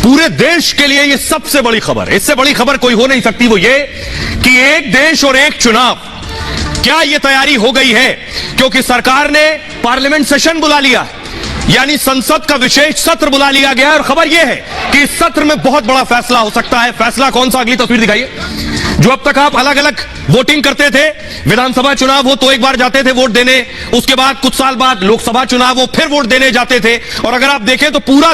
पूरे देश के लिए यह सबसे बड़ी खबर, इससे बड़ी खबर कोई हो नहीं सकती। वो ये कि एक देश और एक चुनाव, क्या यह तैयारी हो गई है? क्योंकि सरकार ने पार्लियामेंट सेशन बुला लिया है, यानी संसद का विशेष सत्र बुला लिया गया है। और खबर यह है कि इस सत्र में बहुत बड़ा फैसला हो सकता है। फैसला कौन सा? अगली तस्वीर दिखाइए। जो अब तक आप अलग अलग वोटिंग करते थे, विधानसभा चुनाव हो तो एक बार जाते थे वोट देने, उसके बाद कुछ साल बाद लोकसभा चुनाव हो फिर वोट देने जाते थे। और अगर आप देखें तो पूरा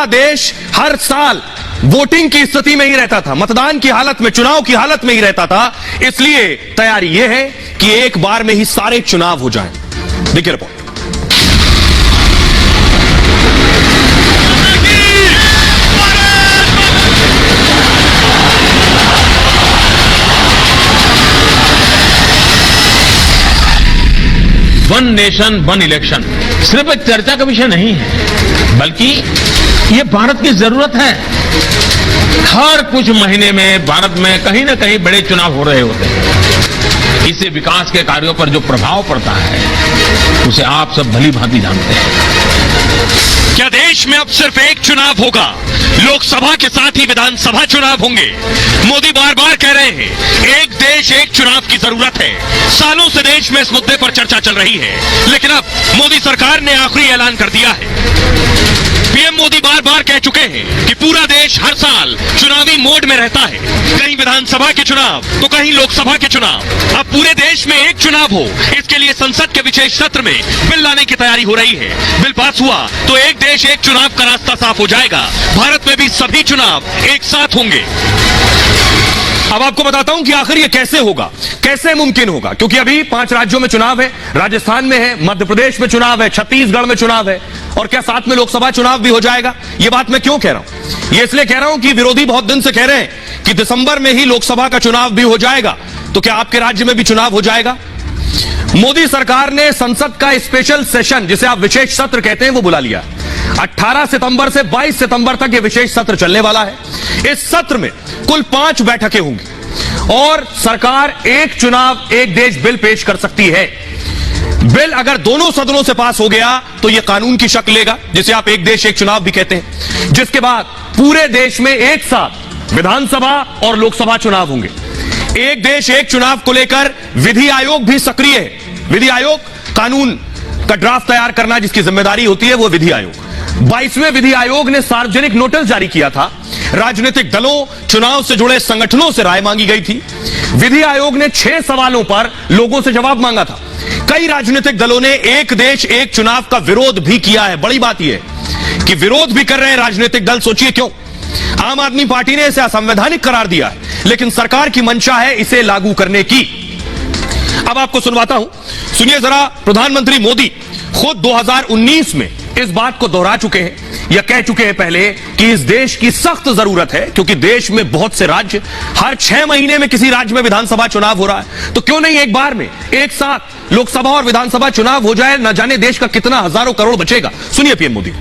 देश हर साल वोटिंग की स्थिति में ही रहता था, मतदान की हालत में, चुनाव की हालत में ही रहता था। इसलिए तैयारी यह है कि एक बार में ही सारे चुनाव हो जाएं। देखिए report. One nation one election सिर्फ एक चर्चा का विषय नहीं है, बल्कि ये भारत की जरूरत है। हर कुछ महीने में भारत में कहीं ना कहीं बड़े चुनाव हो रहे होते हैं। इससे विकास के कार्यों पर जो प्रभाव पड़ता है उसे आप सब भली भांति जानते हैं। क्या देश में अब सिर्फ एक चुनाव होगा? लोकसभा के साथ ही विधानसभा चुनाव होंगे। मोदी बार बार कह रहे हैं एक देश एक चुनाव की जरूरत है। सालों से देश में इस मुद्दे पर चर्चा चल रही है, लेकिन अब मोदी सरकार ने आखिरी ऐलान कर दिया है। पीएम मोदी बार बार कह चुके हैं कि पूरा देश हर साल चुनावी मोड में रहता है, कहीं विधानसभा के चुनाव तो कहीं लोकसभा के चुनाव। अब पूरे देश में एक चुनाव हो, इसके लिए संसद के विशेष सत्र में बिल लाने की तैयारी हो रही है। बिल पास हुआ तो एक देश एक चुनाव का रास्ता साफ हो जाएगा। भारत में भी सभी चुनाव एक साथ होंगे। अब आपको बताता हूं कि आखिर ये कैसे होगा, कैसे मुमकिन होगा। क्योंकि अभी 5 राज्यों में चुनाव है, राजस्थान में है, मध्य प्रदेश में चुनाव है, छत्तीसगढ़ में चुनाव है, और क्या साथ में लोकसभा चुनाव भी हो जाएगा? ये बात मैं क्यों कह रहा हूं? ये इसलिए कह रहा हूं कि विरोधी बहुत दिन से कह रहे हैं कि दिसंबर में ही लोकसभा का चुनाव भी हो जाएगा। तो क्या आपके राज्य में भी चुनाव हो जाएगा? मोदी सरकार ने संसद का स्पेशल सेशन, जिसे आप विशेष सत्र कहते हैं, वो बुला लिया। 18 सितंबर से 22 सितंबर तक ये विशेष सत्र चलने वाला है। इस सत्र में कुल 5 बैठकें होंगी और सरकार एक चुनाव एक देश बिल पेश कर सकती है। बिल अगर दोनों सदनों से पास हो गया तो यह कानून की शक्ल लेगा, जिसे आप एक देश एक चुनाव भी कहते हैं, जिसके बाद पूरे देश में एक साथ विधानसभा और लोकसभा चुनाव होंगे। एक देश एक चुनाव को लेकर विधि आयोग भी सक्रिय है। विधि आयोग कानून का ड्राफ्ट तैयार करना जिसकी जिम्मेदारी होती है, वो विधि आयोग। 22वें विधि आयोग ने सार्वजनिक नोटिस जारी किया था। राजनीतिक दलों, चुनाव से जुड़े संगठनों से राय मांगी गई थी। विधि आयोग ने 6 सवालों पर लोगों से जवाब मांगा था। कई राजनीतिक दलों ने एक देश एक चुनाव का विरोध भी किया है। बड़ी बात यह है कि विरोध भी कर रहे हैं राजनीतिक दल। सोचिए क्यों? आम आदमी पार्टी ने इसे असंवैधानिक करार दिया है, लेकिन सरकार की मंशा है इसे लागू करने की। अब आपको सुनवाता हूं, सुनिए जरा। प्रधानमंत्री मोदी खुद 2019 में इस बात को दोहरा चुके हैं या कह चुके हैं पहले कि इस देश की सख्त जरूरत है, क्योंकि देश में बहुत से राज्य, हर 6 महीने में किसी राज्य में विधानसभा चुनाव हो रहा है। तो क्यों नहीं एक बार में एक साथ लोकसभा और विधानसभा चुनाव हो जाए? न जाने देश का कितना हजारों करोड़ बचेगा। सुनिए पीएम मोदी।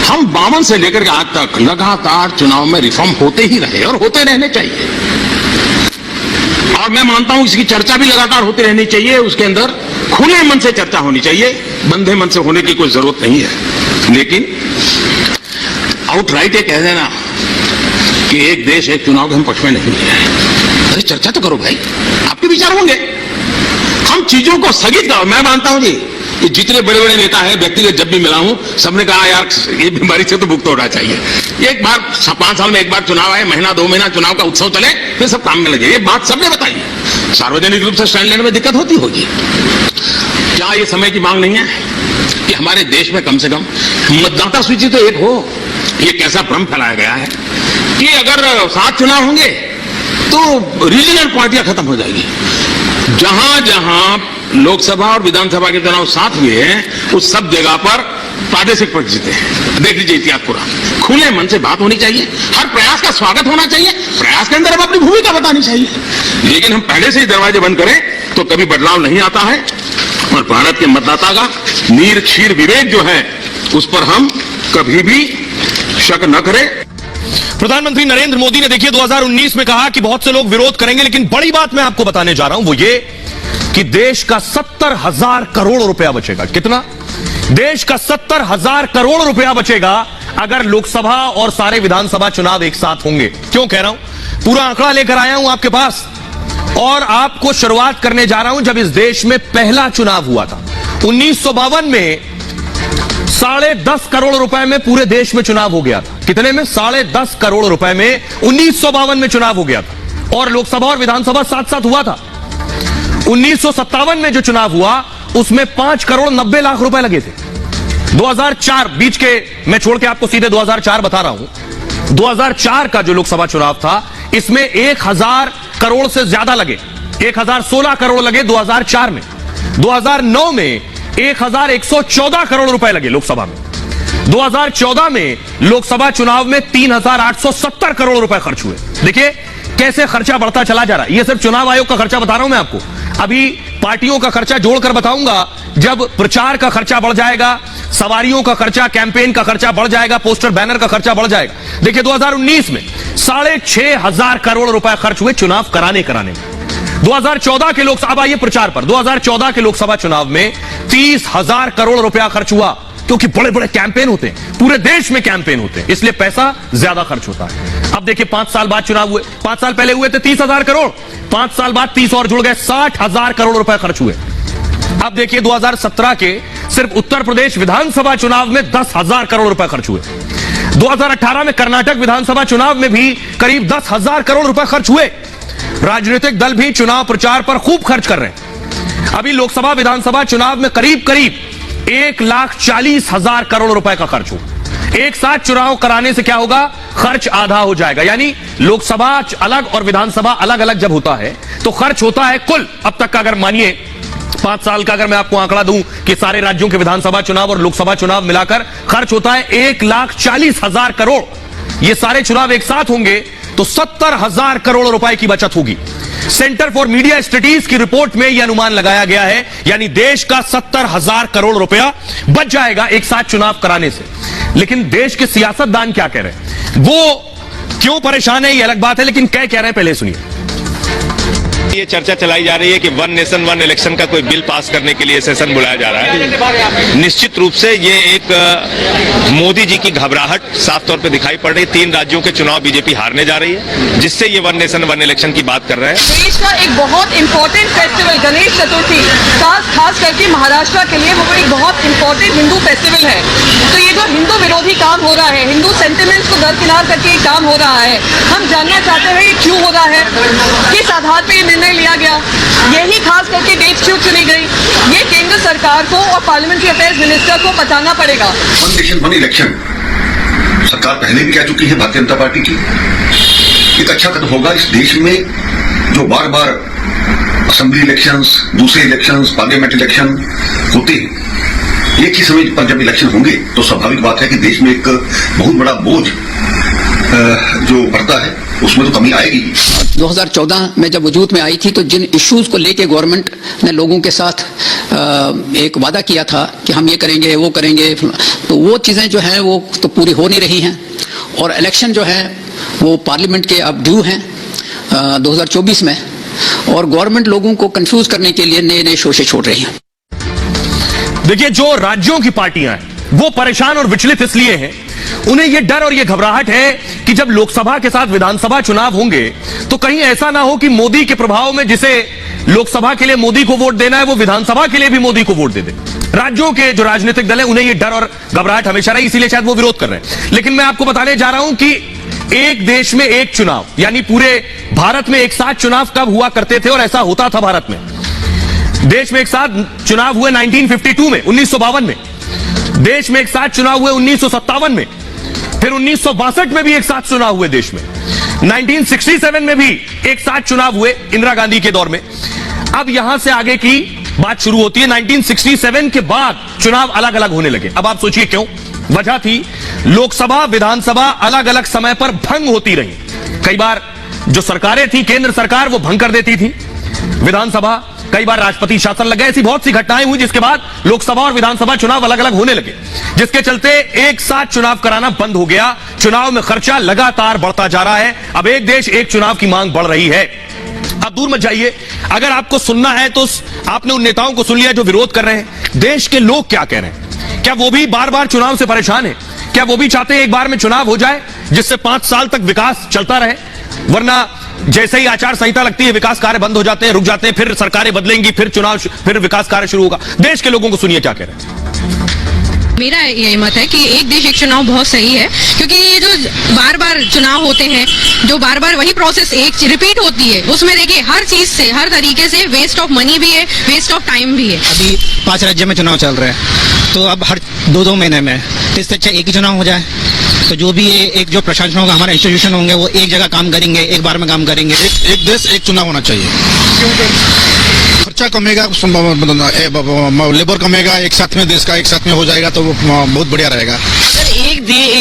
हम 52 से लेकर के आज तक लगातार चुनाव में रिफॉर्म होते ही रहे और होते रहने चाहिए, और मैं मानता हूं इसकी चर्चा भी लगातार होती रहनी चाहिए। उसके अंदर खुले मन से चर्चा होनी चाहिए, बंधे मन से होने की कोई जरूरत नहीं है। लेकिन आउटराइट ये कह देना कि एक देश एक चुनाव के हम पक्ष में नहीं है, अरे चर्चा तो करो भाई, आपके विचार होंगे। हम चीजों को स्थगित करो। मैं मानता हूं जी, जितने बड़े बड़े नेता हैं, व्यक्तिगत जब भी मिला हूं, सबने कहा यार ये बीमारी से तो मुक्त होना चाहिए। एक बार 5 साल में एक बार चुनाव आए, महीना 2 महीना चुनाव का उत्सव चले, फिर सब काम में लगे। ये बात सबने बताई है। सार्वजनिक रूप से स्टैंड लेने में दिक्कत होती होगी। क्या ये समय की मांग नहीं है कि हमारे देश में कम से कम मतदाता सूची तो एक हो? ये कैसा भ्रम फैलाया गया है कि अगर 7 चुनाव होंगे तो रीजनल पार्टियां खत्म हो जाएगी। जहां जहां लोकसभा और विधानसभा के चुनाव साथ हुए हैं, उस सब जगह पर प्रादेशिक पक्ष जीते हैं। देख लीजिए इतिहास पूरा। खुले मन से बात होनी चाहिए, हर प्रयास का स्वागत होना चाहिए, प्रयास के अंदर हम अपनी भूमिका बतानी चाहिए। लेकिन हम पहले से ही दरवाजे बंद करें तो कभी बदलाव नहीं आता है, और भारत के मतदाता का नीर क्षीर विवेक जो है उस पर हम कभी भी शक न करें। प्रधानमंत्री नरेंद्र मोदी ने देखिए 2019 में कहा कि बहुत से लोग विरोध करेंगे, लेकिन बड़ी बात मैं आपको बताने जा रहा हूं वो ये कि देश का 70,000 करोड़ रुपया बचेगा। कितना? देश का 70,000 करोड़ रुपया बचेगा अगर लोकसभा और सारे विधानसभा चुनाव एक साथ होंगे। क्यों कह रहा हूं? पूरा आंकड़ा लेकर आया हूं आपके पास और आपको शुरुआत करने जा रहा हूं जब इस देश में पहला चुनाव हुआ था 1952 में। 10.5 करोड़ रुपए में पूरे देश में चुनाव हो गया था। कितने में? 10.5 करोड़ रुपए में 1952 में चुनाव हो गया था और लोकसभा और विधानसभा साथ साथ हुआ था। 1957 में जो चुनाव हुआ उसमें 5 करोड़ 90 लाख रुपए लगे थे। 2004 बीच के मैं छोड़ के आपको सीधे 2004 बता रहा हूं। 2004 का जो लोकसभा चुनाव था इसमें 1000 करोड़ से ज्यादा लगे। 1016 करोड़ लगे 2004 में। 2009 में 1114 करोड़ रुपए लगे लोकसभा में। 2014 में लोकसभा चुनाव में 3870 करोड़ रुपए खर्च हुए। देखिए कैसे खर्चा बढ़ता चला जा रहा है। यह सिर्फ चुनाव आयोग का खर्चा बता रहा हूं मैं आपको। अभी पार्टियों का खर्चा जोड़कर बताऊंगा। जब प्रचार का खर्चा बढ़ जाएगा, सवारियों का खर्चा, कैंपेन का खर्चा बढ़ जाएगा, पोस्टर बैनर का खर्चा बढ़ जाएगा। देखिए 2019 में 6,500 करोड़ रुपए खर्च हुए चुनाव कराने में। 2014 के लोकसभा, ये प्रचार पर 2014 के लोकसभा चुनाव में 30,000 करोड़ रुपया खर्च हुआ क्योंकि बड़े बड़े कैंपेन होते हैं, पूरे देश में कैंपेन होते हैं, इसलिए पैसा ज्यादा खर्च होता है। अब देखिए 5 साल बाद चुनाव हुए। 5 साल पहले हुए थे 30,000 करोड़, 5 साल बाद 30 और जुड़ गए, 60,000 करोड़ रुपए खर्च हुए। अब देखिए 2017 के सिर्फ उत्तर प्रदेश विधानसभा चुनाव में 10,000 करोड़ रुपए खर्च हुए। 2018 में कर्नाटक विधानसभा चुनाव में भी करीब 10,000 करोड़ रुपए खर्च हुए। राजनीतिक दल भी चुनाव प्रचार पर खूब खर्च कर रहे हैं। अभी लोकसभा विधानसभा चुनाव में करीब 1,40,000 करोड़ रुपए का खर्च हो। एक साथ चुनाव कराने से क्या होगा? खर्च आधा हो जाएगा। यानी लोकसभा अलग और विधानसभा अलग अलग जब होता है तो खर्च होता है कुल, अब तक का अगर मानिए 5 साल का अगर मैं आपको आंकड़ा दूं कि सारे राज्यों के विधानसभा चुनाव और लोकसभा चुनाव मिलाकर खर्च होता है 1,40,000 करोड़। ये सारे चुनाव एक साथ होंगे तो 70,000 करोड़ रुपए की बचत होगी। सेंटर फॉर मीडिया स्टडीज की रिपोर्ट में यह अनुमान लगाया गया है, यानी देश का 70,000 करोड़ रुपया बच जाएगा एक साथ चुनाव कराने से। लेकिन देश के सियासतदान क्या कह रहे हैं, वो क्यों परेशान है ये अलग बात है, लेकिन क्या कह रहे हैं पहले सुनिए। ये चर्चा चलाई जा रही है कि वन नेशन वन इलेक्शन का कोई बिल पास करने के लिए सेशन बुलाया जा रहा है। निश्चित रूप से ये एक मोदी जी की घबराहट साफ तौर पे दिखाई पड़ रही है। 3 राज्यों के चुनाव बीजेपी हारने जा रही है, जिससे ये वन नेशन वन इलेक्शन की बात कर रहे हैं। देश का एक बहुत इंपॉर्टेंट फेस्टिवल गणेश चतुर्थी, खास करके महाराष्ट्र के लिए वो एक बहुत इंपॉर्टेंट हिंदू फेस्टिवल है। तो ये जो हिंदू विरोधी काम हो रहा है, हिंदू सेंटिमेंट्स को दरकिनार करके काम हो रहा है, हम जानना चाहते हैं कि क्यों हो रहा है, किस आधार पर निर्णय लिया गया, यही खास करके डेट क्यों चुनी गई, ये केंद्र सरकार को और पार्लियामेंट्री अफेयर्स मिनिस्टर को बताना पड़ेगा। वन नेशन वन इलेक्शन सरकार पहले भी कह चुकी है भारतीय जनता पार्टी की। एक अच्छा कदम होगा इस देश में जो बार बार असेंबली इलेक्शंस, दूसरे इलेक्शंस, पार्लियामेंट इलेक्शन होते हैं। एक ही समय पर जब इलेक्शन होंगे तो स्वाभाविक बात है कि देश में एक बहुत बड़ा बोझ जो बढ़ता है उसमें तो कमी आएगी। 2014 में जब वजूद में आई थी तो जिन इश्यूज को लेके गवर्नमेंट ने लोगों के साथ एक वादा किया था कि हम ये करेंगे वो करेंगे, तो वो चीज़ें जो हैं वो तो पूरी हो नहीं रही हैं। और इलेक्शन जो है वो पार्लियामेंट के अब ड्यू हैं 2024 में, और गवर्नमेंट लोगों को कंफ्यूज करने के लिए नए नए शोशे छोड़ रही है। देखिए जो राज्यों की पार्टियां हैं वो परेशान और विचलित इसलिए हैं, उन्हें यह डर और यह घबराहट है कि जब लोकसभा के साथ विधानसभा चुनाव होंगे तो कहीं ऐसा ना हो कि मोदी के प्रभाव में जिसे लोकसभा के लिए मोदी को वोट देना है वो विधानसभा के लिए भी मोदी को वोट दे दे। राज्यों के जो राजनीतिक दल है उन्हें यह डर और घबराहट हमेशा रही, इसीलिए शायद वो विरोध कर रहे हैं। लेकिन मैं आपको बताने जा रहा हूं कि एक देश में एक चुनाव, यानी पूरे भारत में एक साथ चुनाव कब हुआ करते थे और ऐसा होता था भारत में। देश में एक साथ चुनाव हुए 1952 में, 1952 में। देश में एक साथ चुनाव हुए 1957 में, फिर 1962 में भी एक साथ चुनाव हुए देश में, 1967 में भी एक साथ चुनाव हुए इंदिरा गांधी के दौर में। अब यहां से आगे की बात शुरू होती है। 1967 के बाद चुनाव अलग अलग होने लगे। अब आप सोचिए क्यों? वजह थी लोकसभा विधानसभा अलग अलग समय पर भंग होती रही। कई बार जो सरकारें थी, केंद्र सरकार, वो भंग कर देती थी विधानसभा, कई बार राष्ट्रपति शासन लग गए। ऐसी बहुत सी घटनाएं हुई जिसके बाद लोकसभा और विधानसभा चुनाव अलग अलग होने लगे, जिसके चलते एक साथ चुनाव कराना बंद हो गया। चुनाव में खर्चा लगातार बढ़ता जा रहा है। अब एक देश एक चुनाव की मांग बढ़ रही है। अब दूर मत जाइए, अगर आपको सुनना है तो आपने उन नेताओं को सुन लिया जो विरोध कर रहे हैं। देश के लोग क्या कह रहे हैं? क्या वो भी बार बार चुनाव से परेशान है? क्या वो भी चाहते हैं एक बार में चुनाव हो जाए जिससे 5 साल तक विकास चलता रहे? वरना जैसे ही आचार संहिता लगती है विकास कार्य बंद हो जाते हैं, रुक जाते हैं, फिर सरकारें बदलेंगी, फिर विकास कार्य शुरू होगा। देश के लोगों को सुनिए क्या कह रहे हैं। मेरा यही मत है कि एक देश एक चुनाव बहुत सही है, क्योंकि ये जो बार बार चुनाव होते हैं, जो बार बार वही प्रोसेस एक रिपीट होती है, उसमें देखिए हर चीज से, हर तरीके से वेस्ट ऑफ मनी भी है, वेस्ट ऑफ टाइम भी है। अभी 5 राज्य में चुनाव चल रहे हैं, तो अब हर 2-2 महीने में, तो इससे अच्छा एक ही चुनाव हो जाए। तो जो भी एक जो प्रशासन होगा, हमारे इंस्टीट्यूशन होंगे, वो एक जगह काम करेंगे, एक बार में काम करेंगे। एक देश एक चुनाव होना चाहिए। खर्चा कमेगा, लेबर कमेगा, एक साथ में देश का एक साथ में हो जाएगा तो बहुत बढ़िया रहेगा।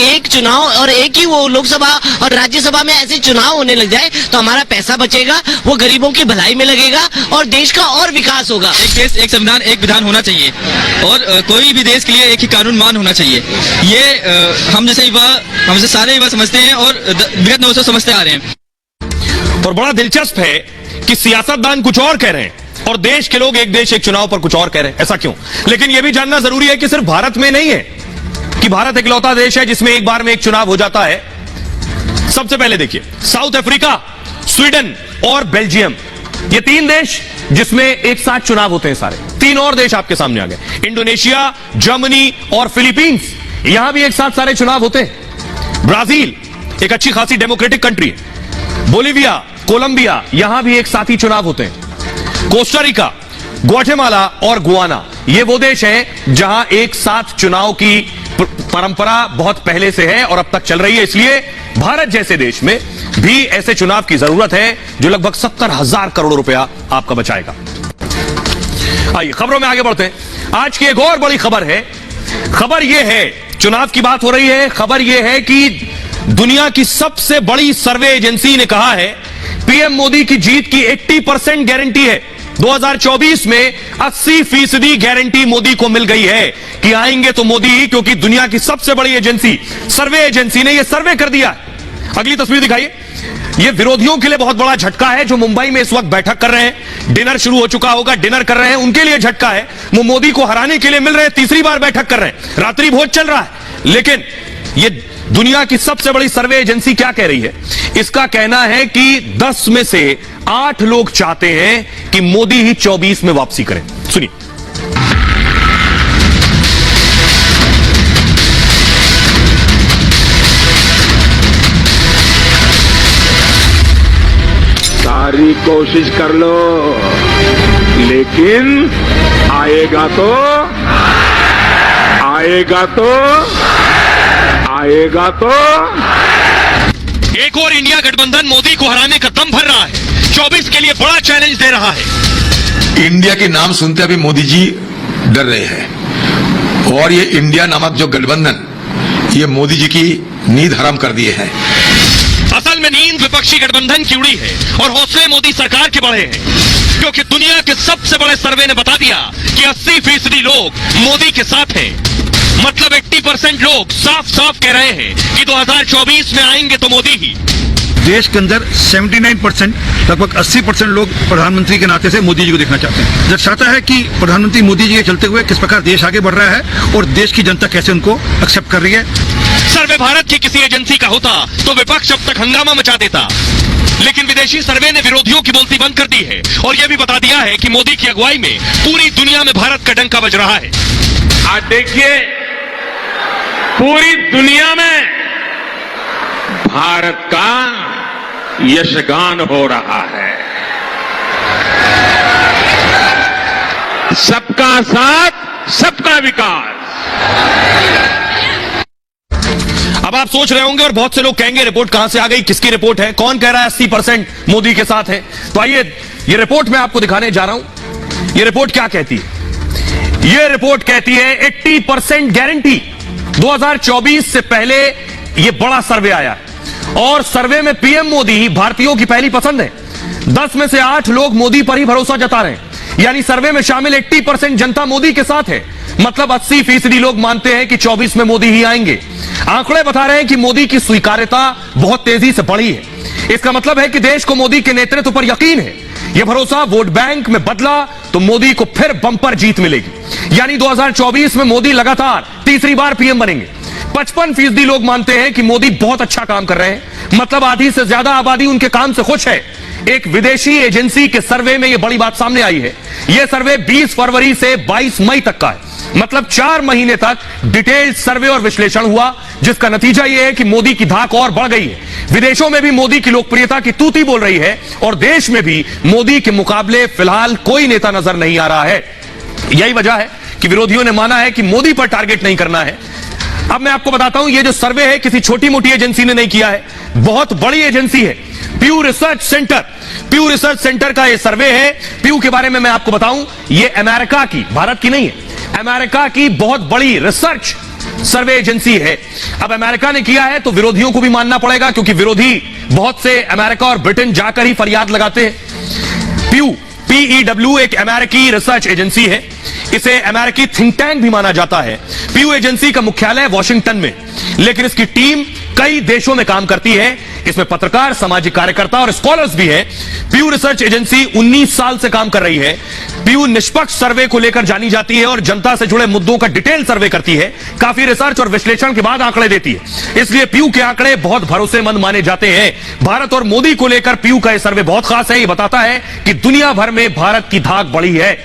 एक चुनाव और एक ही वो लोकसभा और राज्यसभा में ऐसे चुनाव होने लग जाए तो हमारा पैसा बचेगा, वो गरीबों की भलाई में लगेगा और देश का और विकास होगा। एक देश एक संविधान एक विधान होना चाहिए और कोई भी देश के लिए एक ही कानून मान होना चाहिए। ये हम जैसे युवा, हमसे सारे युवा समझते हैं और विगत 9 से समझते आ रहे हैं। और बड़ा दिलचस्प है कि सियासतदान कुछ और कह रहे हैं और देश के लोग एक देश एक चुनाव पर कुछ और कह रहे हैं। ऐसा क्यों? लेकिन यह भी जानना जरूरी है कि सिर्फ भारत में नहीं है कि भारत इकलौता देश है जिसमें एक बार में एक चुनाव हो जाता है। सबसे पहले देखिए, साउथ अफ्रीका, स्वीडन और बेल्जियम, ये 3 देश जिसमें एक साथ चुनाव होते हैं सारे। 3 और देश आपके सामने आ गए, इंडोनेशिया, जर्मनी और फिलीपींस, यहां भी एक साथ सारे चुनाव होते हैं। ब्राजील एक अच्छी खासी डेमोक्रेटिक कंट्री है। बोलिविया, कोलंबिया, यहां भी एक साथ ही चुनाव होते हैं। कोस्टा रिका, ग्वाटेमाला और गुआना, ये वो देश हैं जहां एक साथ चुनाव की परंपरा बहुत पहले से है और अब तक चल रही है। इसलिए भारत जैसे देश में भी ऐसे चुनाव की जरूरत है जो लगभग 70,000 करोड़ रुपया आपका बचाएगा। आइए खबरों में आगे बढ़ते हैं। आज की एक और बड़ी खबर है। खबर यह है, चुनाव की बात हो रही है, खबर यह है कि दुनिया की सबसे बड़ी सर्वे एजेंसी ने कहा है पीएम मोदी की जीत की 80% गारंटी है। 2024 में 80% गारंटी मोदी को मिल गई है कि आएंगे तो मोदी ही, क्योंकि दुनिया की सबसे बड़ी एजेंसी, सर्वे एजेंसी ने यह सर्वे कर दिया। अगली तस्वीर दिखाइए। यह विरोधियों के लिए बहुत बड़ा झटका है जो मुंबई में इस वक्त बैठक कर रहे हैं। डिनर शुरू हो चुका होगा, डिनर कर रहे हैं, उनके लिए झटका है। वो मोदी को हराने के लिए मिल रहे हैं, तीसरी बार बैठक कर रहे हैं, रात्रि भोज चल रहा है। लेकिन यह दुनिया की सबसे बड़ी सर्वे एजेंसी क्या कह रही है? इसका कहना है कि 10 में से 8 लोग चाहते हैं कि मोदी ही 24 में वापसी करें। सुनिए। सारी कोशिश कर लो, लेकिन आएगा तो एक और इंडिया गठबंधन मोदी को हराने का दम भर रहा है, 24 के लिए बड़ा चैलेंज दे रहा है। इंडिया के नाम सुनते अभी मोदी जी डर रहे हैं और ये इंडिया नामक जो गठबंधन, ये मोदी जी की नींद हराम कर दिए हैं। असल में नींद विपक्षी गठबंधन की उड़ी है और हौसले मोदी सरकार के बढ़े हैं, क्योंकि दुनिया के सबसे बड़े सर्वे ने बता दिया कि 80% लोग मोदी के साथ हैं। मतलब 80% लोग साफ साफ कह रहे हैं कि 2024 में आएंगे तो मोदी ही। देश के अंदर 79%, लगभग 80% लोग प्रधानमंत्री के नाते से मोदी जी को देखना चाहते हैं। दर्शाता है कि प्रधानमंत्री मोदी जी के चलते हुए किस प्रकार देश आगे बढ़ रहा है और देश की जनता कैसे उनको एक्सेप्ट कर रही है। सर्वे भारत की किसी एजेंसी का होता तो विपक्ष अब तक हंगामा मचा देता, लेकिन विदेशी सर्वे ने विरोधियों की बोलती बंद कर दी है और यह भी बता दिया है कि मोदी की अगुवाई में पूरी दुनिया में भारत का डंका बज रहा है। आज देखिए, पूरी दुनिया में भारत का यशगान हो रहा है। सबका साथ, सबका विकास। अब आप सोच रहे होंगे और बहुत से लोग कहेंगे रिपोर्ट कहां से आ गई, किसकी रिपोर्ट है, कौन कह रहा है 80% मोदी के साथ है? तो आइए ये रिपोर्ट मैं आपको दिखाने जा रहा हूं। ये रिपोर्ट क्या कहती है? ये रिपोर्ट कहती है 80% गारंटी। 2024 से पहले यह बड़ा सर्वे आया है और सर्वे में पीएम मोदी भारतीयों की पहली पसंद है। 10 में से 8 लोग मोदी पर ही भरोसा जता रहे हैं, यानी सर्वे में शामिल 80% जनता मोदी के साथ है। मतलब 80% लोग मानते हैं कि 24 में मोदी ही आएंगे। आंकड़े बता रहे हैं कि मोदी की स्वीकार्यता बहुत तेजी से बढ़ी है। इसका मतलब है कि देश को मोदी के नेतृत्व पर यकीन है। यह भरोसा वोट बैंक में बदला तो मोदी को फिर बंपर जीत मिलेगी, यानी 2024 में मोदी लगातार तीसरी बार पीएम बनेंगे। 55% लोग मानते हैं कि मोदी बहुत अच्छा काम कर रहे हैं, मतलब आधी से ज्यादा आबादी उनके काम से खुश है। एक विदेशी एजेंसी के सर्वे में यह बड़ी बात सामने आई है। यह सर्वे 20 फरवरी से 22 मई तक का है, मतलब 4 महीने तक डिटेल्ड सर्वे और विश्लेषण हुआ, जिसका नतीजा यह है कि मोदी की धाक और बढ़ गई है। विदेशों में भी मोदी की लोकप्रियता की तूती बोल रही है और देश में भी मोदी के मुकाबले फिलहाल कोई नेता नजर नहीं आ रहा है। यही वजह है कि विरोधियों ने माना है कि मोदी पर टारगेट नहीं करना है। अब मैं आपको बताता हूं, यह जो सर्वे है किसी छोटी मोटी एजेंसी ने नहीं किया है, बहुत बड़ी एजेंसी है, प्यू रिसर्च सेंटर। प्यू रिसर्च सेंटर का यह सर्वे है। प्यू के बारे में मैं आपको बताऊं, यह अमेरिका की, भारत की नहीं है, अमेरिका की बहुत बड़ी रिसर्च सर्वे एजेंसी है। अब अमेरिका ने किया है तो विरोधियों को भी मानना पड़ेगा, क्योंकि विरोधी बहुत से अमेरिका और ब्रिटेन जाकर ही फरियाद लगाते हैं। प्यू PEW एक अमेरिकी रिसर्च एजेंसी है। इसे अमेरिकी थिंक टैंक भी माना जाता है। प्यू एजेंसी का मुख्यालय वॉशिंगटन में, लेकिन इसकी टीम कई देशों में काम करती है। इसमें पत्रकार, सामाजिक कार्यकर्ता और स्कॉलर्स भी हैं। प्यू रिसर्च एजेंसी 19 साल से काम कर रही है। प्यू निष्पक्ष सर्वे को लेकर जानी जाती है और जनता से जुड़े मुद्दों का डिटेल सर्वे करती है। काफी रिसर्च और विश्लेषण के बाद आंकड़े देती है, इसलिए प्यू के आंकड़े बहुत भरोसेमंद माने जाते हैं। भारत और मोदी को लेकर प्यू का यह सर्वे बहुत खास है। यह बताता है कि दुनिया भर में भारत की धाक बढ़ी है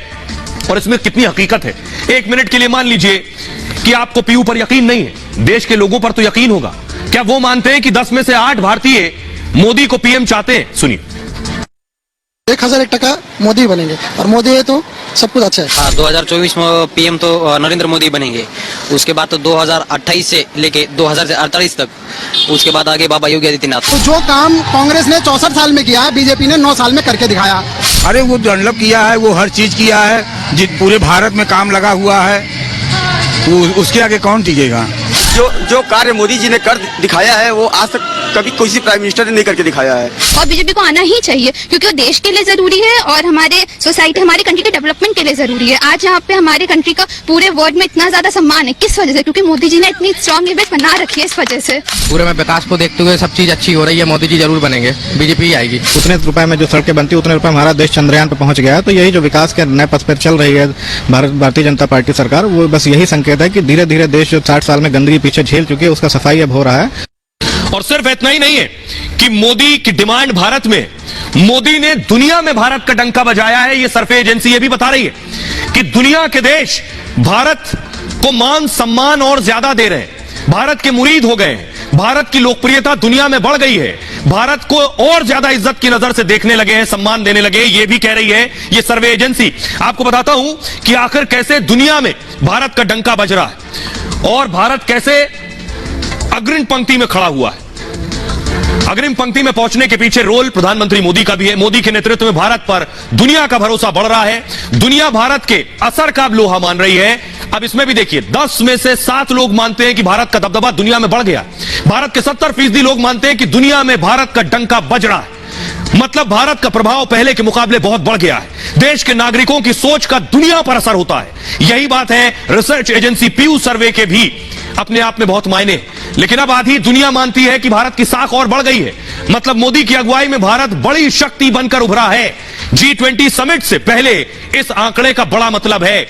और इसमें कितनी हकीकत है। एक मिनट के लिए मान लीजिए कि आपको पीयू पर यकीन नहीं है, देश के लोगों पर तो यकीन होगा। क्या वो मानते हैं कि 10 में से 8 भारतीय मोदी को पीएम चाहते हैं? सुनिए। 1001 मोदी बनेंगे और मोदी है तो सब कुछ अच्छा है। हाँ, 2024 में पीएम तो नरेंद्र मोदी बनेंगे। उसके बाद तो 2028 से लेके 2048 तक, उसके बाद आगे बाबा योगी आदित्यनाथ। तो जो काम कांग्रेस ने 64 साल में किया है, बीजेपी ने 9 साल में करके दिखाया। अरे वो डेवलप किया है, वो हर चीज किया है, पूरे भारत में काम लगा हुआ है, उसके आगे कौन टिकेगा? जो कार्य मोदी जी ने कर दिखाया है वो आज तक कभी किसी प्राइम मिनिस्टर ने नहीं करके दिखाया है। और बीजेपी को आना ही चाहिए, क्योंकि वो देश के लिए जरूरी है और हमारे सोसाइटी, हमारी कंट्री के डेवलपमेंट के लिए जरूरी है। आज यहाँ पे हमारी कंट्री का पूरे वर्ल्ड में इतना ज्यादा सम्मान है, किस वजह से? क्योंकि मोदी जी ने इतनी स्ट्रॉन्ग इमेज बना रखी है। इस वजह से पूरे में विकास को देखते हुए सब चीज अच्छी हो रही है। मोदी जी जरूर बनेंगे, बीजेपी ही आएगी। उतने रुपए में जो सड़कें बनती है, उतने रुपए हमारा देश चंद्रयान पर पहुंच गया है। तो यही जो विकास के नए पथ पर चल रही है भारतीय जनता पार्टी सरकार, वो बस यही संकेत है कि धीरे धीरे देश जो 60 साल में गंदगी पीछे झेल चुकी है, उसका सफाई अब हो रहा है। और सिर्फ इतना ही नहीं है कि मोदी की डिमांड भारत में, मोदी ने दुनिया में भारत का डंका बजाया है। यह सर्वे एजेंसी ये भी बता रही है कि दुनिया के देश भारत को मान सम्मान और ज्यादा दे रहे हैं, भारत के मुरीद हो गए हैं, भारत की लोकप्रियता दुनिया में बढ़ गई है, भारत को और ज्यादा इज्जत की नजर से देखने लगे हैं, सम्मान देने लगे हैं। यह भी कह रही है यह सर्वे एजेंसी। आपको बताता हूं कि आखिर कैसे दुनिया में भारत का डंका बज रहा है और भारत कैसे अग्रिम पंक्ति में खड़ा हुआ है। अग्रिम पंक्ति में पहुंचने के पीछे रोल प्रधानमंत्री मोदी का भी है। मोदी के नेतृत्व में भारत पर दुनिया का भरोसा बढ़ रहा है। दुनिया भारत के असर का लोहा मान रही है। अब इसमें भी देखिए, 10 में से 7 लोग मानते हैं कि भारत का दबदबा दुनिया में बढ़ गया। भारत के 70% लोग मानते हैं कि दुनिया में भारत का डंका बज रहा है, मतलब भारत का प्रभाव पहले के मुकाबले बहुत बढ़ गया है। देश के नागरिकों की सोच का दुनिया पर असर होता है। यही बात है रिसर्च एजेंसी पीयू सर्वे के भी अपने आप में बहुत मायने। लेकिन अब आधी दुनिया मानती है कि भारत की साख और बढ़ गई है, मतलब मोदी की अगुवाई में भारत बड़ी शक्ति बनकर उभरा है। G20 समिट से पहले इस आंकड़े का बड़ा मतलब है।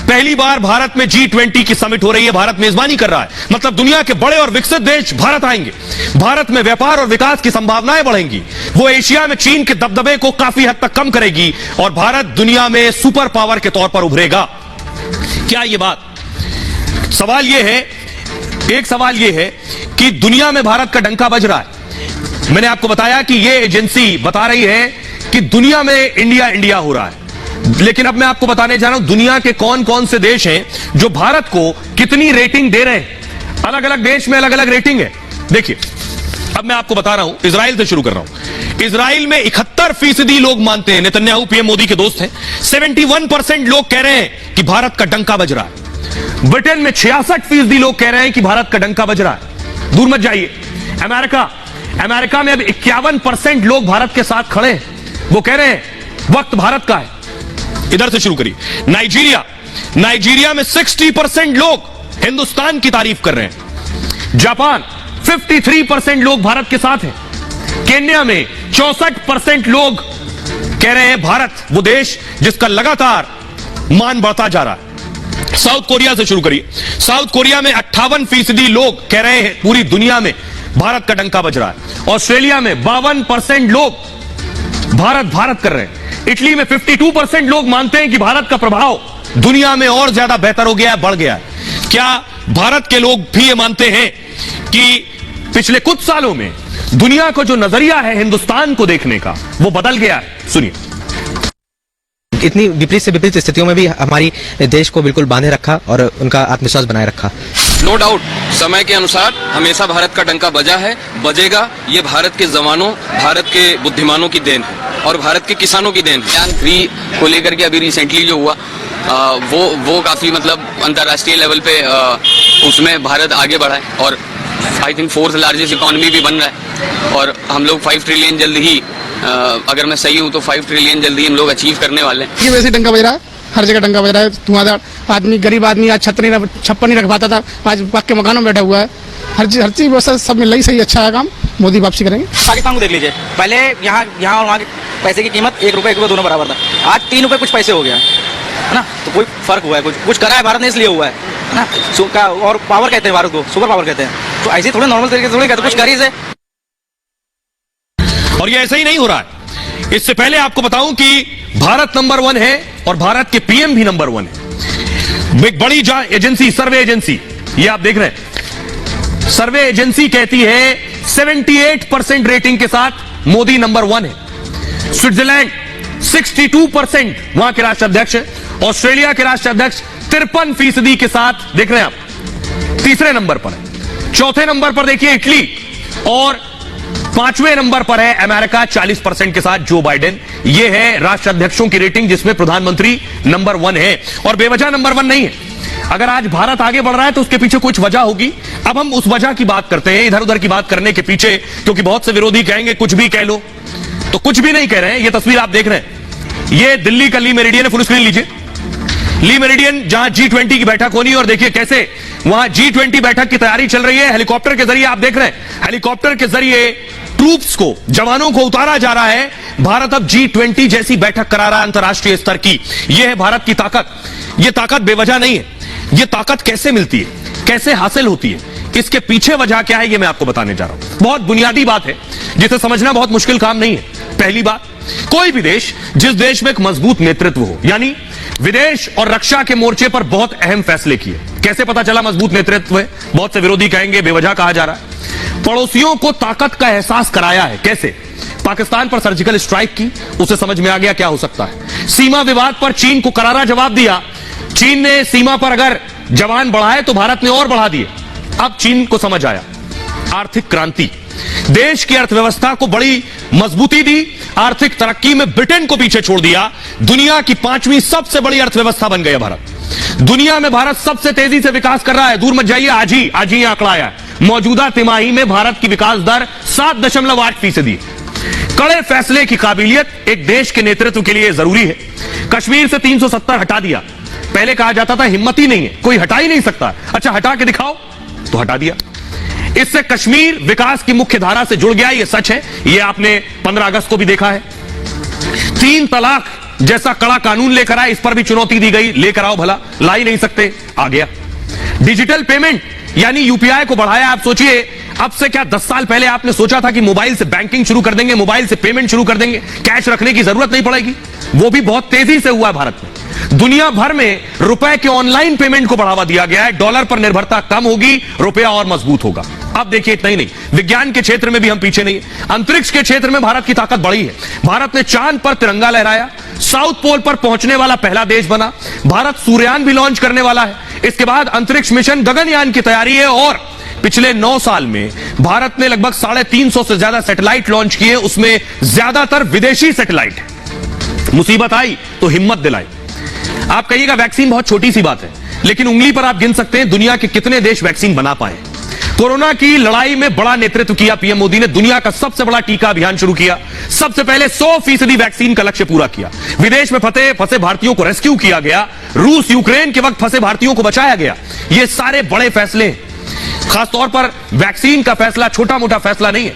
पहली बार भारत में G20 की समिट हो रही है, भारत मेजबानी कर रहा है, मतलब दुनिया के बड़े और विकसित देश भारत आएंगे। भारत में व्यापार और विकास की संभावनाएं बढ़ेंगी। वो एशिया में चीन के दबदबे को काफी हद तक कम करेगी और भारत दुनिया में सुपर पावर के तौर पर उभरेगा। क्या ये बात? सवाल यह है, एक सवाल यह है कि दुनिया में भारत का डंका बज रहा है। मैंने आपको बताया कि यह एजेंसी बता रही है कि दुनिया में इंडिया इंडिया हो रहा है, लेकिन अब मैं आपको बताने जा रहा हूं दुनिया के कौन कौन से देश हैं जो भारत को कितनी रेटिंग दे रहे हैं। अलग अलग देश में अलग अलग रेटिंग है। देखिए, अब मैं आपको बता रहा हूं, इजराइल से शुरू कर रहा हूं। इजराइल में 71% लोग मानते हैं, नेतन्याहू पीएम मोदी के दोस्त हैं, 71% लोग कह रहे हैं कि भारत का डंका बज रहा है। ब्रिटेन में 66% लोग कह रहे हैं कि भारत का डंका बज रहा है। दूर मत जाइए, अमेरिका में अब 51% लोग भारत के साथ खड़े हैं। वो कह रहे हैं वक्त भारत का है। इधर से शुरू करिए, नाइजीरिया में 60% लोग हिंदुस्तान की तारीफ कर रहे हैं। जापान 53% लोग भारत के साथ हैं। केन्या में 64% लोग कह रहे हैं भारत वो देश जिसका लगातार मान बढ़ता जा रहा है। साउथ कोरिया से शुरू करिए। साउथ कोरिया में 58% लोग कह रहे हैं पूरी दुनिया में भारत का डंका बज रहा है। ऑस्ट्रेलिया में 52% लोग भारत कर रहे हैं। इटली में 52% लोग मानते हैं कि भारत का प्रभाव दुनिया में और ज्यादा बेहतर हो गया है, बढ़ गया है। क्या भारत के लोग भी ये मानते हैं कि पिछले कुछ सालों में दुनिया को जो नजरिया है हिंदुस्तान को देखने का वो बदल गया है? सुनिए। इतनी विपरीत से विपरीत स्थितियों में भी हमारी देश को बिल्कुल बांधे रखा और उनका आत्मविश्वास बनाए रखा। नो डाउट समय के अनुसार हमेशा भारत का डंका बजा है, बजेगा। ये भारत के जवानों, भारत के बुद्धिमानों की देन है और भारत के किसानों की देन है। चंद्रयान 3 को लेकर के अभी रिसेंटली जो हुआ वो काफी मतलब अंतर्राष्ट्रीय लेवल पे उसमें भारत आगे बढ़ा है और I think 4th largest economy भी बन रहा है और हम लोग 5 ट्रिलियन जल्द ही, अगर मैं सही हूँ तो 5 ट्रिलियन जल्द ही हम लोग अचीव करने वाले हैं। ये वैसे डंका बज रहा है, हर जगह डंका बज रहा है। धुआंधार आदमी, गरीब आदमी आज छप्पर नहीं रख पाता था, आज पक्के मकानों में बैठा हुआ है। हर चीज व्यवस्था सब मिल रही, सही अच्छा है काम। मोदी वापसी करेंगे। पाकिस्तान को देख लीजिए, पहले यहाँ और वहाँ के पैसे की कीमत 1 रुपये 1 रुपये दोनों बराबर था, आज 3 रुपये कुछ पैसे हो गया है ना। तो कोई फर्क हुआ है, कुछ करा है भारत ने इसलिए हुआ है ना। और पावर कहते हैं भारत को, सुपर पावर कहते हैं। तो ऐसे थोड़े नॉर्मल तरीके से थोड़ी कहते, कुछ करी से। और ये ऐसे ही नहीं हो रहा है। इससे पहले आपको बताऊं कि भारत नंबर 1 है और भारत के पीएम भी नंबर 1 है। एक बड़ी एजेंसी, सर्वे एजेंसी, ये आप देख रहे हैं, सर्वे एजेंसी कहती है 78% रेटिंग के साथ मोदी नंबर 1 है। स्विट्जरलैंड 62% वहां के राष्ट्राध्यक्ष है। ऑस्ट्रेलिया के राष्ट्राध्यक्ष 53% के साथ देख रहे हैं आप, तीसरे नंबर पर है। चौथे नंबर पर देखिए इटली और 5वें नंबर पर है अमेरिका 40% के साथ जो बाइडेन। ये है राष्ट्राध्यक्षों की रेटिंग जिसमें प्रधानमंत्री नंबर 1 है और बेवजह नंबर 1 नहीं है। अगर आज भारत आगे बढ़ रहा है तो उसके पीछे कुछ वजह होगी। अब हम उस वजह की बात करते हैं, इधर उधर की बात करने के पीछे, क्योंकि बहुत से विरोधी कहेंगे कुछ भी कह लो, तो कुछ भी नहीं कह रहे हैं। ये तस्वीर आप देख रहे हैं, ये दिल्ली का ली मेरिडियन है। फुल स्क्रीन लीजिए। ली मेरिडियन जहां G20 की बैठक होनी और देखिए कैसे वहां G20 बैठक की तैयारी चल रही है। हेलीकॉप्टर के जरिए आप देख रहे हैं, हेलीकॉप्टर के जरिए ट्रूप्स को, जवानों को उतारा जा रहा है। भारत अब G20 जैसी बैठक करा रहा है अंतर्राष्ट्रीय स्तर की। यह है भारत की ताकत। यह ताकत बेवजह नहीं है। यह ताकत कैसे मिलती है, कैसे हासिल होती है, इसके पीछे वजह क्या है, यह मैं आपको बताने जा रहा हूं। बहुत बुनियादी बात है जिसे समझना बहुत मुश्किल काम नहीं है। पहली बात, कोई भी देश, जिस देश में एक मजबूत नेतृत्व हो, यानी विदेश और रक्षा के मोर्चे पर बहुत अहम फैसले किए। कैसे पता चला मजबूत नेतृत्व है? बहुत से विरोधी कहेंगे बेवजह कहा जा रहा है। पड़ोसियों को ताकत का एहसास कराया है। कैसे? पाकिस्तान पर सर्जिकल स्ट्राइक की, उसे समझ में आ गया क्या हो सकता है। सीमा विवाद पर चीन को करारा जवाब दिया। चीन ने सीमा पर अगर जवान बढ़ाए तो भारत ने और बढ़ा दिए। अब चीन को समझ आया। आर्थिक क्रांति, देश की अर्थव्यवस्था को बड़ी मजबूती दी। आर्थिक तरक्की में ब्रिटेन को पीछे छोड़ दिया। दुनिया की 5वीं सबसे बड़ी अर्थव्यवस्था बन गया भारत। दुनिया में भारत सबसे तेजी से विकास कर रहा है। दूर मत जाइए, आज ही आंकड़ा आया है। मौजूदा तिमाही में भारत की विकास दर 7.8%। कड़े फैसले की काबिलियत एक देश के नेतृत्व के लिए जरूरी है। कश्मीर से 370 हटा दिया। पहले कहा जाता था हिम्मत ही नहीं है, कोई हटा ही नहीं सकता। अच्छा हटा के दिखाओ, तो हटा दिया। इससे कश्मीर विकास की मुख्य धारा से जुड़ गया, यह सच है। यह आपने 15 अगस्त को भी देखा है। 3 तलाक जैसा कड़ा कानून लेकर आए, इस पर भी चुनौती दी गई, लेकर आओ भला, ला ही नहीं सकते, आ गया। डिजिटल पेमेंट यानी यूपीआई को बढ़ाया। आप सोचिए, अब से क्या 10 साल पहले आपने सोचा था कि मोबाइल से बैंकिंग शुरू कर देंगे, मोबाइल से पेमेंट शुरू कर देंगे, कैश रखने की जरूरत नहीं पड़ेगी? वो भी बहुत तेजी से हुआ है भारत में। दुनिया भर में रुपए के ऑनलाइन पेमेंट को बढ़ावा दिया गया है। डॉलर पर निर्भरता कम होगी, रुपया और मजबूत होगा। अब देखिए, इतना ही नहीं, विज्ञान के क्षेत्र में भी हम पीछे नहीं है। अंतरिक्ष के क्षेत्र में भारत की ताकत बढ़ी है। भारत ने चांद पर तिरंगा लहराया, साउथ पोल पर पहुंचने वाला पहला देश बना। भारत सूर्ययान भी लॉन्च करने वाला है। इसके बाद अंतरिक्ष मिशन गगनयान की तैयारी है और पिछले 9 साल में भारत ने लगभग 350 से ज्यादा सैटेलाइट लॉन्च किए, उसमें ज्यादातर विदेशी सैटेलाइट है। मुसीबत आई तो हिम्मत दिलाई। आप कहिएगा वैक्सीन बहुत छोटी सी बात है, लेकिन उंगली पर आप गिन सकते हैं दुनिया के कितने देश वैक्सीन बना पाए। कोरोना की लड़ाई में बड़ा नेतृत्व किया पीएम मोदी ने। दुनिया का सबसे बड़ा टीका अभियान शुरू किया। सबसे पहले 100% वैक्सीन का लक्ष्य पूरा किया। विदेश में फंसे भारतीयों को रेस्क्यू किया गया। रूस यूक्रेन के वक्त फंसे भारतीयों को बचाया गया। ये सारे बड़े फैसले हैं। खासतौर पर वैक्सीन का फैसला छोटा मोटा फैसला नहीं है।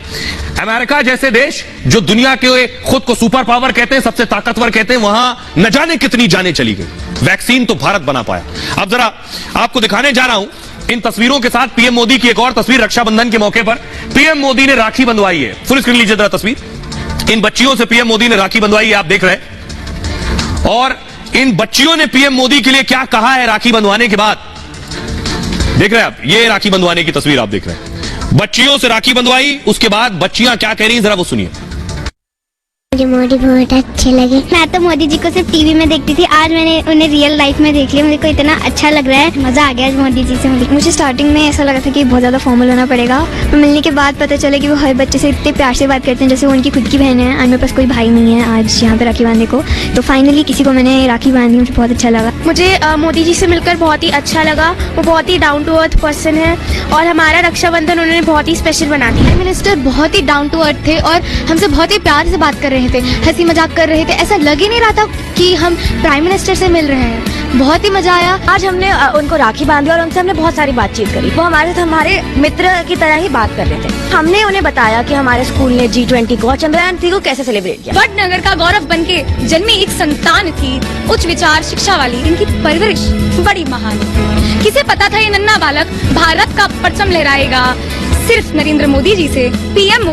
अमेरिका जैसे देश जो दुनिया के खुद को सुपर पावर कहते हैं, सबसे ताकतवर कहते हैं, वहां न जाने कितनी जानें चली गई। वैक्सीन तो भारत बना पाया। अब जरा आपको दिखाने जा रहा हूं इन तस्वीरों के साथ पीएम मोदी की एक और तस्वीर। रक्षाबंधन के मौके पर पीएम मोदी ने राखी बंधवाई है। फुल स्क्रीन लीजिए जरा तस्वीर। इन बच्चियों से पीएम मोदी ने राखी बंधवाई है, आप देख रहे हैं। और इन बच्चियों ने पीएम मोदी के लिए क्या कहा है राखी बंधवाने के बाद, देख रहे हैं आप। ये राखी बंधवाने की तस्वीर आप देख रहे हैं। बच्चियों से राखी बंधवाई, उसके बाद बच्चियां क्या कह रही हैं जरा वो सुनिए। मुझे मोदी बहुत अच्छे लगे। मैं तो मोदी जी को सिर्फ टीवी में देखती थी, आज मैंने उन्हें रियल लाइफ में देख लिया। मुझे को इतना अच्छा लग रहा है, मजा आ गया आज मोदी जी से मिली। मुझे स्टार्टिंग में ऐसा लगा था कि बहुत ज्यादा फॉर्मल होना पड़ेगा, तो मिलने के बाद पता चला कि वो हर बच्चे से इतने प्यार से बात करते हैं जैसे वो उनकी खुद की बहन है। आज मेरे पास कोई भाई नहीं है आज यहाँ पे राखी बांधने को, तो फाइनली किसी को मैंने राखी बांधी, मुझे बहुत अच्छा लगा। मुझे मोदी जी से मिलकर बहुत ही अच्छा लगा। वो बहुत ही डाउन टू अर्थ पर्सन है और हमारा रक्षाबंधन उन्होंने बहुत ही स्पेशल बना दिया। प्राइम मिनिस्टर बहुत ही डाउन टू अर्थ थे और हमसे बहुत ही प्यार से बात कर रहे थे, हंसी मजाक कर रहे थे। ऐसा लग ही नहीं रहा था कि हम प्राइम मिनिस्टर से मिल रहे हैं। बहुत ही मजा आया। आज हमने उनको राखी बांधी और उनसे हमने बहुत सारी बातचीत करी। वो हमारे साथ हमारे मित्र की तरह ही बात कर रहे थे। हमने उन्हें बताया कि हमारे स्कूल ने G20 को, चंद्रयान 3 को कैसे सेलिब्रेट किया। वडनगर का गौरव बनके जन्मी एक संतान थी, उच्च विचार शिक्षा वाली। इनकी परवरिश बड़ी महान थी। किसे पता था ये नन्हा बालक भारत का परचम लहराएगा। सिर्फ नरेंद्र मोदी जी से पीएम